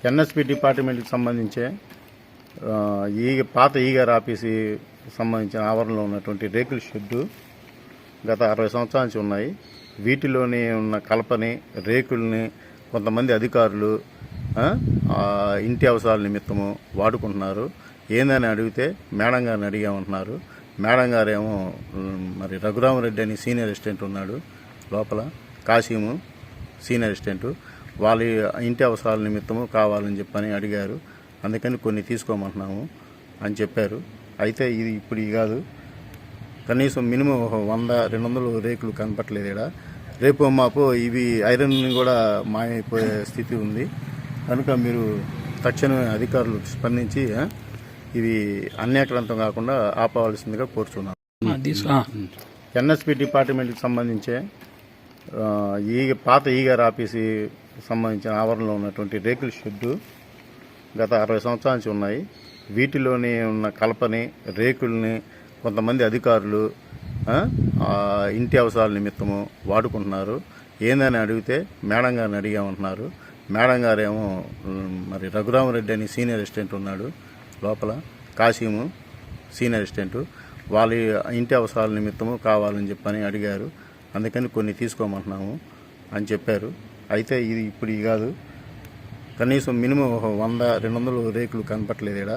NSP డిపార్ట్మెంట్కి సంబంధించే పాత ఈగార్ office సంబంధించిన ఆవరణలో ఉన్నటువంటి రేకుల షెడ్డు గత 60 సంవత్సరాల నుంచి ఉన్నాయి. వీటిలోని ఉన్న కలపని రేకుల్ని కొంతమంది అధికారులు ఇంటి అవసరాల నిమిత్తము వాడుకుంటున్నారు. ఏందని అడిగితే మేడం గారిని అడిగామంటున్నారు. మేడం గారేమో మరి రఘురామరెడ్డి అని సీనియర్ అసిస్టెంట్ ఉన్నాడు లోపల, కాశీము సీనియర్ అసిస్టెంట్, వాళ్ళ ఇంటి అవసరాల నిమిత్తము కావాలని చెప్పని అడిగారు. అందుకని కొన్ని తీసుకోమంటున్నాము అని చెప్పారు. అయితే ఇది ఇప్పుడు కాదు, కనీసం మినిమం 100-200 రేకులు కనపట్లేదు ఇక్కడ. రేపు మాపు ఇవి ఐరన్ కూడా మాయమైపోయే స్థితి ఉంది. కనుక మీరు తక్షణమే అధికారులు స్పందించి ఇవి అన్యాక్రాంతం కాకుండా ఆపవలసిందిగా కోరుచున్నాను. ఎన్ఎస్పి డిపార్ట్మెంట్కి సంబంధించే పాత ఈగార్ ఆఫీసు సంబంధించిన ఆవరణలో ఉన్నటువంటి రేకుల షెడ్డు గత 60 సంవత్సరాల నుంచి ఉన్నాయి. వీటిలోని ఉన్న కలపని రేకుల్ని కొంతమంది అధికారులు ఇంటి అవసరాల నిమిత్తము వాడుకుంటున్నారు. ఏందని అడిగితే మేడం గారిని అడిగామంటున్నారు. మేడం గారేమో మరి రఘురామరెడ్డి అని సీనియర్ అసిస్టెంట్ ఉన్నాడు లోపల, కాశీము సీనియర్ అసిస్టెంట్, వాళ్ళ ఇంటి అవసరాల నిమిత్తము కావాలని చెప్పని అడిగారు. అందుకని కొన్ని తీసుకోమంటున్నాము అని చెప్పారు. అయితే ఇది ఇప్పుడు కాదు, కనీసం మినిమం 100-200 రేకులు కనపట్లేదు ఇక్కడ.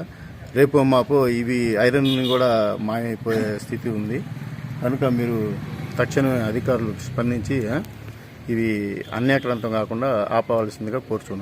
రేపు మాపు ఇవి ఐరన్ కూడా మాయమైపోయే స్థితి ఉంది. కనుక మీరు తక్షణమే అధికారులు స్పందించి ఇవి అన్యాక్రాంతం కాకుండా ఆపవలసిందిగా కోరుచున్నాను.